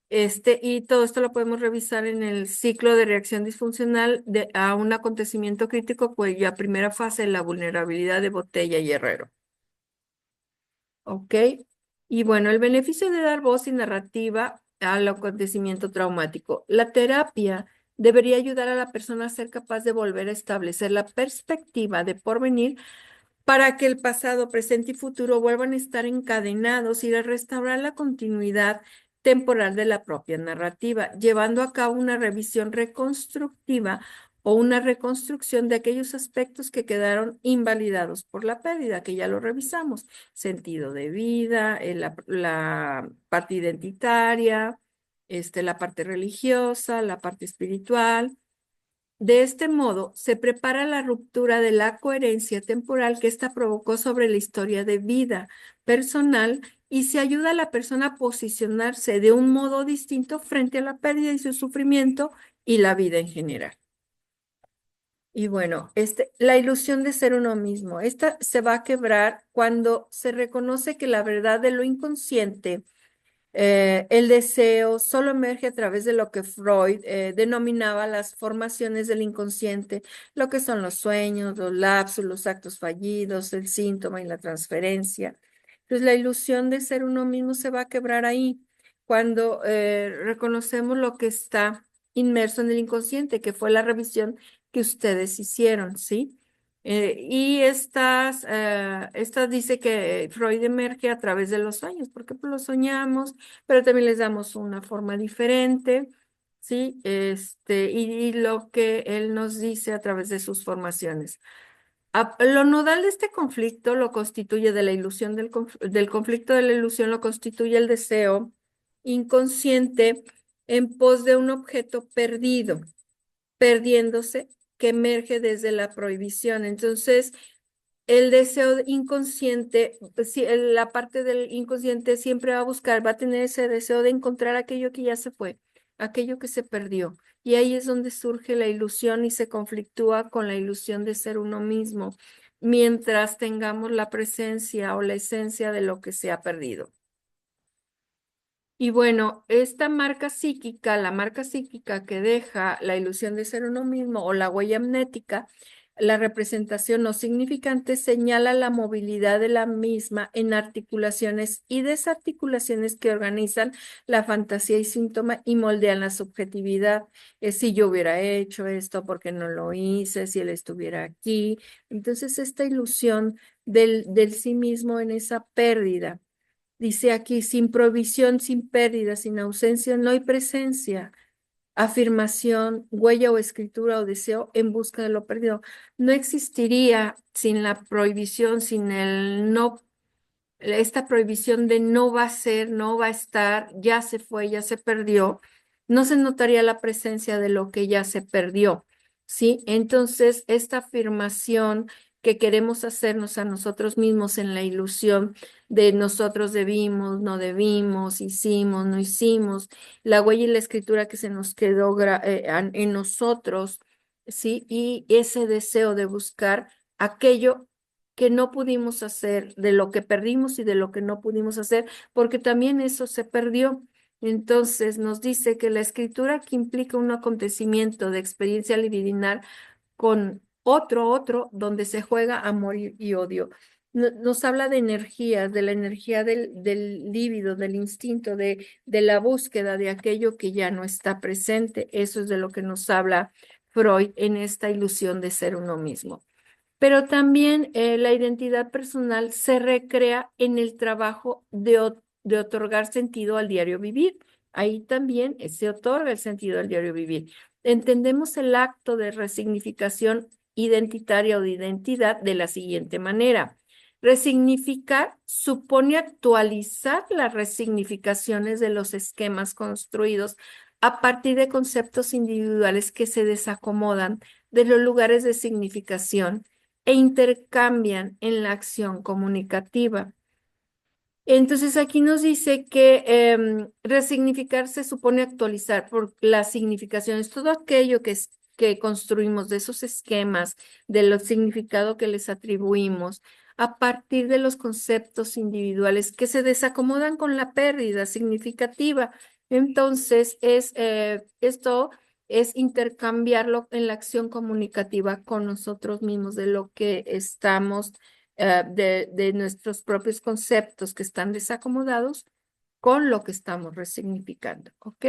Y todo esto lo podemos revisar en el ciclo de reacción disfuncional a un acontecimiento crítico, cuya primera fase es la vulnerabilidad de Botella y Herrero. ¿Ok? Y bueno, el beneficio de dar voz y narrativa al acontecimiento traumático. La terapia debería ayudar a la persona a ser capaz de volver a establecer la perspectiva de porvenir para que el pasado, presente y futuro vuelvan a estar encadenados y de restaurar la continuidad temporal de la propia narrativa, llevando a cabo una revisión reconstructiva o una reconstrucción de aquellos aspectos que quedaron invalidados por la pérdida, que ya lo revisamos: sentido de vida, la parte identitaria, la parte religiosa, la parte espiritual. De este modo, se prepara la ruptura de la coherencia temporal que ésta provocó sobre la historia de vida personal y se ayuda a la persona a posicionarse de un modo distinto frente a la pérdida y su sufrimiento y la vida en general. Y bueno, la ilusión de ser uno mismo, esta se va a quebrar cuando se reconoce que la verdad de lo inconsciente, el deseo solo emerge a través de lo que Freud denominaba las formaciones del inconsciente, lo que son los sueños, los lapsos, los actos fallidos, el síntoma y la transferencia. Entonces, la ilusión de ser uno mismo se va a quebrar ahí cuando reconocemos lo que está inmerso en el inconsciente, que fue la revisión que ustedes hicieron, ¿sí? Y estas dice que Freud emerge a través de los sueños, porque pues, los soñamos, pero también les damos una forma diferente, ¿sí? Y lo que él nos dice a través de sus formaciones. Lo nodal de este conflicto lo constituye de la ilusión del conflicto de la ilusión lo constituye el deseo inconsciente en pos de un objeto perdido, perdiéndose, que emerge desde la prohibición. Entonces, el deseo inconsciente, pues, sí, la parte del inconsciente siempre va a buscar, va a tener ese deseo de encontrar aquello que ya se fue, aquello que se perdió. Y ahí es donde surge la ilusión y se conflictúa con la ilusión de ser uno mismo, mientras tengamos la presencia o la esencia de lo que se ha perdido. Y bueno, esta marca psíquica, la marca psíquica que deja la ilusión de ser uno mismo o la huella amnética, la representación no significante señala la movilidad de la misma en articulaciones y desarticulaciones que organizan la fantasía y síntoma y moldean la subjetividad. Es si yo hubiera hecho esto, porque no lo hice, si él estuviera aquí. Entonces, esta ilusión del sí mismo en esa pérdida. Dice aquí, sin provisión, sin pérdida, sin ausencia, no hay presencia, afirmación, huella o escritura o deseo en busca de lo perdido. No existiría sin la prohibición, sin el no, esta prohibición de no va a ser, no va a estar, ya se fue, ya se perdió, no se notaría la presencia de lo que ya se perdió, ¿sí? Entonces, esta afirmación que queremos hacernos a nosotros mismos en la ilusión de nosotros debimos, no debimos, hicimos, no hicimos, la huella y la escritura que se nos quedó en nosotros, ¿sí? Y ese deseo de buscar aquello que no pudimos hacer, de lo que perdimos y de lo que no pudimos hacer, porque también eso se perdió. Entonces nos dice que la escritura que implica un acontecimiento de experiencia libidinal con otro, donde se juega amor y odio. Nos habla de energías, de la energía del líbido, del instinto, de la búsqueda de aquello que ya no está presente. Eso es de lo que nos habla Freud en esta ilusión de ser uno mismo. Pero también la identidad personal se recrea en el trabajo de otorgar sentido al diario vivir. Ahí también se otorga el sentido al diario vivir. Entendemos el acto de resignificación identitaria o de identidad de la siguiente manera. Resignificar supone actualizar las resignificaciones de los esquemas construidos a partir de conceptos individuales que se desacomodan de los lugares de significación e intercambian en la acción comunicativa. Entonces aquí nos dice que resignificar se supone actualizar por las significaciones, todo aquello que construimos de esos esquemas, de los significados que les atribuimos, a partir de los conceptos individuales que se desacomodan con la pérdida significativa. Entonces, esto es intercambiarlo en la acción comunicativa con nosotros mismos de lo que estamos de nuestros propios conceptos que están desacomodados con lo que estamos resignificando, ¿ok?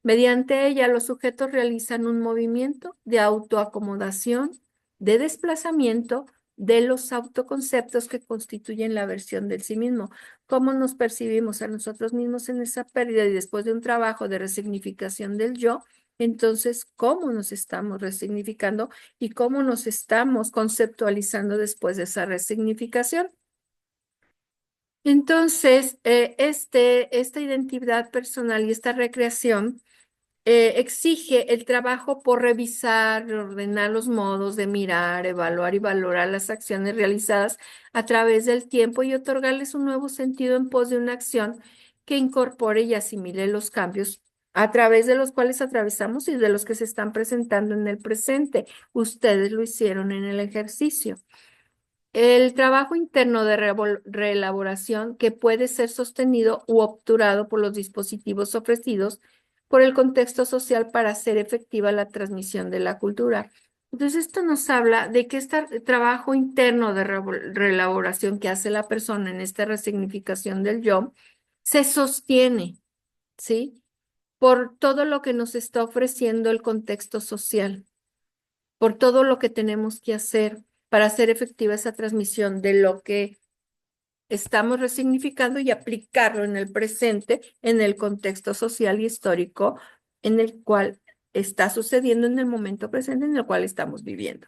Mediante ella, los sujetos realizan un movimiento de autoacomodación, de desplazamiento de los autoconceptos que constituyen la versión del sí mismo. ¿Cómo nos percibimos a nosotros mismos en esa pérdida y después de un trabajo de resignificación del yo? Entonces, ¿cómo nos estamos resignificando y cómo nos estamos conceptualizando después de esa resignificación? Entonces, esta identidad personal y esta recreación exige el trabajo por revisar, ordenar los modos de mirar, evaluar y valorar las acciones realizadas a través del tiempo y otorgarles un nuevo sentido en pos de una acción que incorpore y asimile los cambios a través de los cuales atravesamos y de los que se están presentando en el presente. Ustedes lo hicieron en el ejercicio. El trabajo interno de reelaboración que puede ser sostenido u obturado por los dispositivos ofrecidos por el contexto social para hacer efectiva la transmisión de la cultura. Entonces, esto nos habla de que este trabajo interno de reelaboración que hace la persona en esta resignificación del yo se sostiene, ¿sí? Por todo lo que nos está ofreciendo el contexto social, por todo lo que tenemos que hacer para hacer efectiva esa transmisión de lo que estamos resignificando y aplicarlo en el presente, en el contexto social y histórico en el cual está sucediendo en el momento presente en el cual estamos viviendo.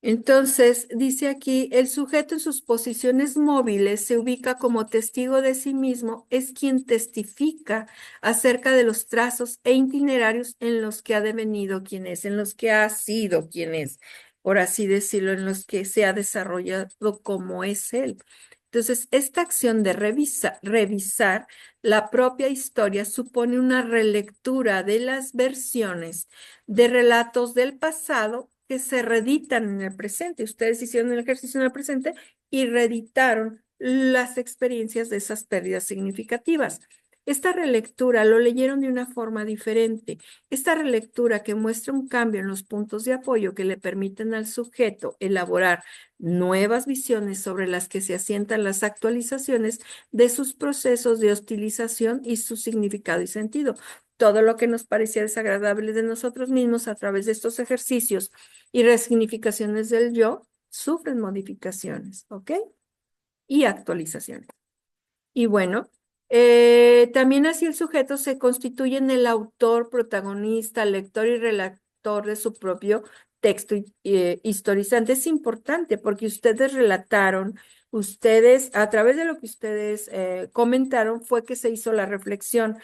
Entonces, dice aquí, el sujeto en sus posiciones móviles se ubica como testigo de sí mismo, es quien testifica acerca de los trazos e itinerarios en los que ha devenido quien es, en los que ha sido quien es, por así decirlo, en los que se ha desarrollado como es él. Entonces, esta acción de revisar la propia historia supone una relectura de las versiones de relatos del pasado que se reeditan en el presente. Ustedes hicieron el ejercicio en el presente y reeditaron las experiencias de esas pérdidas significativas. esta relectura lo leyeron de una forma diferente. Esta relectura que muestra un cambio en los puntos de apoyo que le permiten al sujeto elaborar nuevas visiones sobre las que se asientan las actualizaciones de sus procesos de hostilización y su significado y sentido. Todo lo que nos parecía desagradable de nosotros mismos a través de estos ejercicios y resignificaciones del yo sufren modificaciones, ¿ok? Y actualizaciones. Y bueno, también así el sujeto se constituye en el autor, protagonista, lector y relator de su propio texto historizante. Es importante porque ustedes relataron, ustedes, a través de lo que ustedes comentaron, fue que se hizo la reflexión.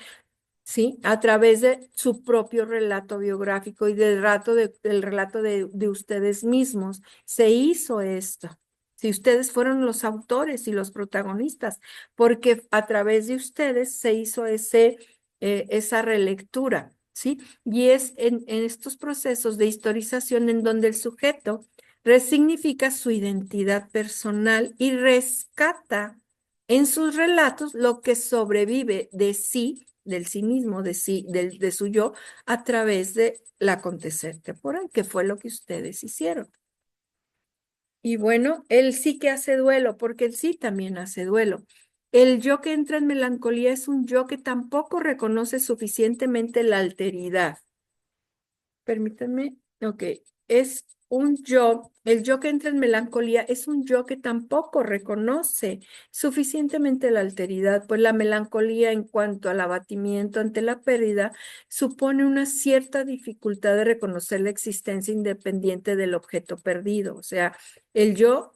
¿Sí? A través de su propio relato biográfico y del relato de ustedes mismos, se hizo esto. Si ustedes fueron los autores y los protagonistas, porque a través de ustedes se hizo esa relectura, ¿sí? Y es en estos procesos de historización en donde el sujeto resignifica su identidad personal y rescata en sus relatos lo que sobrevive de sí, del sí mismo, de sí, de su yo, a través del acontecer temporal, que fue lo que ustedes hicieron. Y bueno, él sí que hace duelo, porque él sí también hace duelo. El yo que entra en melancolía es un yo que tampoco reconoce suficientemente la alteridad. Permítanme, ok, es un yo, el yo que entra en melancolía es un yo que tampoco reconoce suficientemente la alteridad, pues la melancolía en cuanto al abatimiento ante la pérdida supone una cierta dificultad de reconocer la existencia independiente del objeto perdido. O sea, el yo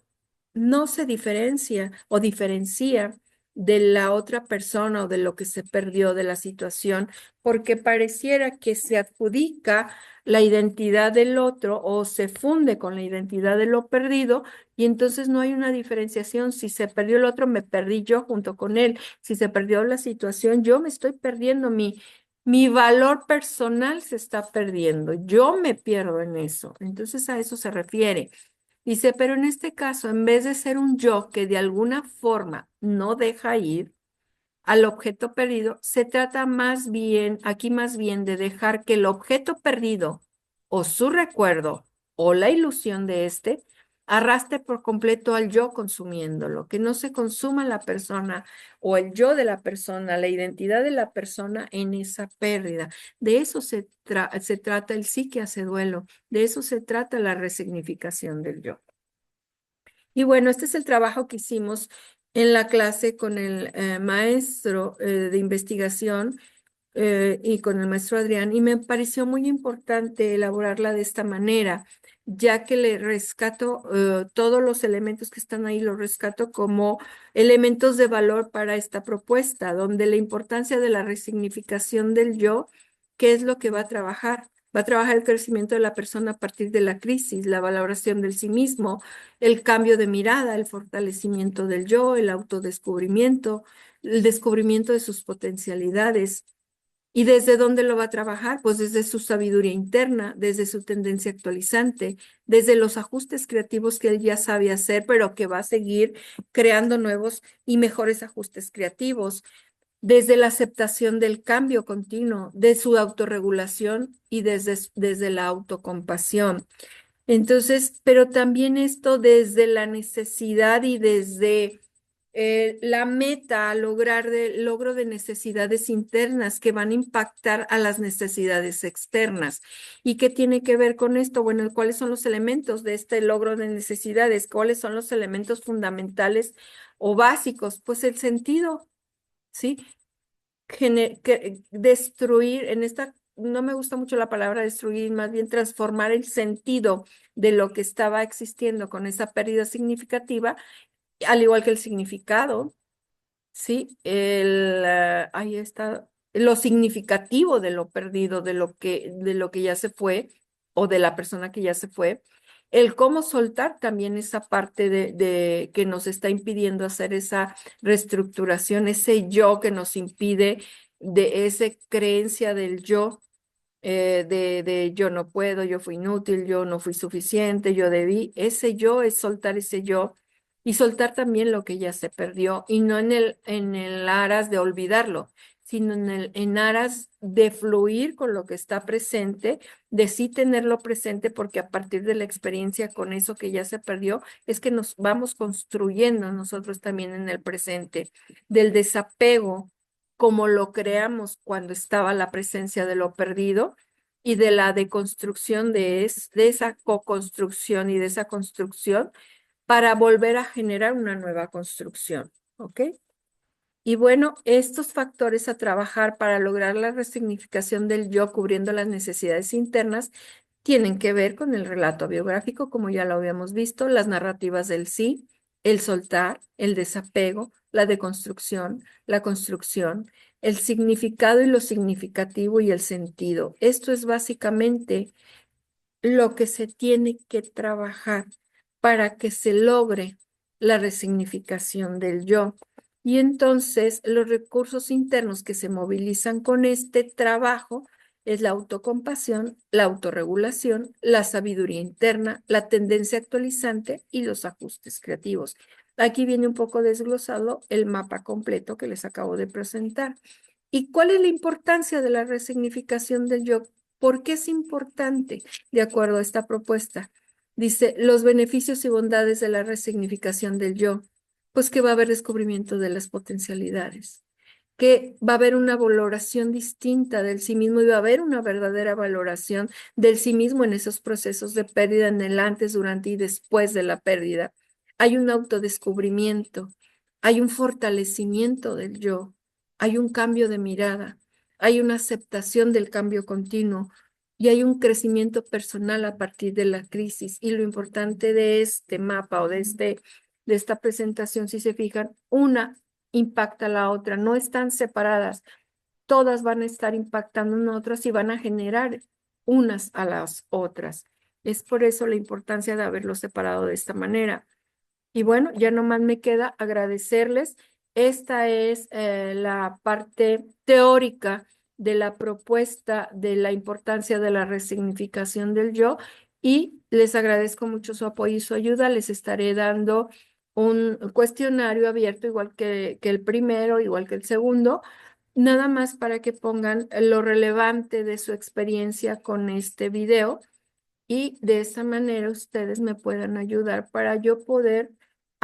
no se diferencia o diferencia de la otra persona o de lo que se perdió de la situación, porque pareciera que se adjudica la identidad del otro o se funde con la identidad de lo perdido y entonces no hay una diferenciación. Si se perdió el otro, me perdí yo junto con él. Si se perdió la situación, yo me estoy perdiendo. Mi valor personal se está perdiendo. Yo me pierdo en eso. Entonces a eso se refiere. Dice, pero en este caso, en vez de ser un yo que de alguna forma no deja ir al objeto perdido, se trata más bien, aquí más bien de dejar que el objeto perdido o su recuerdo o la ilusión de este arrastre por completo al yo consumiéndolo, que no se consuma la persona o el yo de la persona, la identidad de la persona en esa pérdida. De eso se trata el sí que hace duelo, de eso se trata la resignificación del yo. Y bueno, este es el trabajo que hicimos en la clase con el maestro de investigación y con el maestro Adrián, y me pareció muy importante elaborarla de esta manera, ya que le rescato todos los elementos que están ahí, los rescato como elementos de valor para esta propuesta, donde la importancia de la resignificación del yo, ¿qué es lo que va a trabajar? Va a trabajar el crecimiento de la persona a partir de la crisis, la valoración del sí mismo, el cambio de mirada, el fortalecimiento del yo, el autodescubrimiento, el descubrimiento de sus potencialidades. ¿Y desde dónde lo va a trabajar? Pues desde su sabiduría interna, desde su tendencia actualizante, desde los ajustes creativos que él ya sabe hacer, pero que va a seguir creando nuevos y mejores ajustes creativos, desde la aceptación del cambio continuo, de su autorregulación y desde la autocompasión. Entonces, pero también esto desde la necesidad y desde la meta a logro de necesidades internas que van a impactar a las necesidades externas. ¿Y qué tiene que ver con esto? Bueno, ¿cuáles son los elementos de este logro de necesidades? ¿Cuáles son los elementos fundamentales o básicos? Pues el sentido, ¿sí? Destruir, en esta, no me gusta mucho la palabra destruir, más bien transformar el sentido de lo que estaba existiendo con esa pérdida significativa, al igual que el significado, ¿sí? Ahí está, lo significativo de lo perdido, de lo que ya se fue, o de la persona que ya se fue. El cómo soltar también esa parte de que nos está impidiendo hacer esa reestructuración, ese yo que nos impide, de esa creencia del yo, de yo no puedo, yo fui inútil, yo no fui suficiente, yo debí. Ese yo es soltar ese yo y soltar también lo que ya se perdió y no en el aras de olvidarlo, sino en aras de fluir con lo que está presente, de sí tenerlo presente, porque a partir de la experiencia con eso que ya se perdió, es que nos vamos construyendo nosotros también en el presente, del desapego, como lo creamos cuando estaba la presencia de lo perdido, y de la deconstrucción de esa co-construcción y de esa construcción para volver a generar una nueva construcción, ¿ok? Y bueno, estos factores a trabajar para lograr la resignificación del yo cubriendo las necesidades internas tienen que ver con el relato biográfico, como ya lo habíamos visto, las narrativas del sí, el soltar, el desapego, la deconstrucción, la construcción, el significado y lo significativo y el sentido. Esto es básicamente lo que se tiene que trabajar para que se logre la resignificación del yo. Y entonces los recursos internos que se movilizan con este trabajo es la autocompasión, la autorregulación, la sabiduría interna, la tendencia actualizante y los ajustes creativos. Aquí viene un poco desglosado el mapa completo que les acabo de presentar. ¿Y cuál es la importancia de la resignificación del yo? ¿Por qué es importante? De acuerdo a esta propuesta. Dice, los beneficios y bondades de la resignificación del yo, pues que va a haber descubrimiento de las potencialidades, que va a haber una valoración distinta del sí mismo y va a haber una verdadera valoración del sí mismo en esos procesos de pérdida, en el antes, durante y después de la pérdida. Hay un autodescubrimiento, hay un fortalecimiento del yo, hay un cambio de mirada, hay una aceptación del cambio continuo y hay un crecimiento personal a partir de la crisis. Y lo importante de este mapa o de esta presentación, si se fijan, una impacta a la otra, no están separadas, todas van a estar impactando en otras y van a generar unas a las otras. Es por eso la importancia de haberlo separado de esta manera. Y bueno, ya nomás me queda agradecerles. Esta es la parte teórica de la propuesta de la importancia de la resignificación del yo y les agradezco mucho su apoyo y su ayuda. Les estaré dando un cuestionario abierto, igual que el primero, igual que el segundo, nada más para que pongan lo relevante de su experiencia con este video y de esa manera ustedes me puedan ayudar para yo poder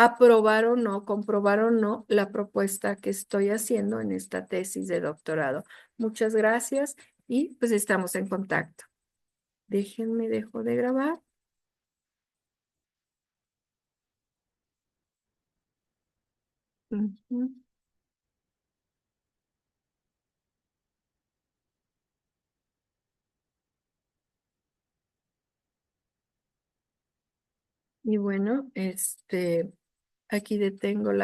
aprobar o no, comprobar o no la propuesta que estoy haciendo en esta tesis de doctorado. Muchas gracias y pues estamos en contacto. Déjenme, dejo de grabar. Ujú. Y bueno, aquí detengo la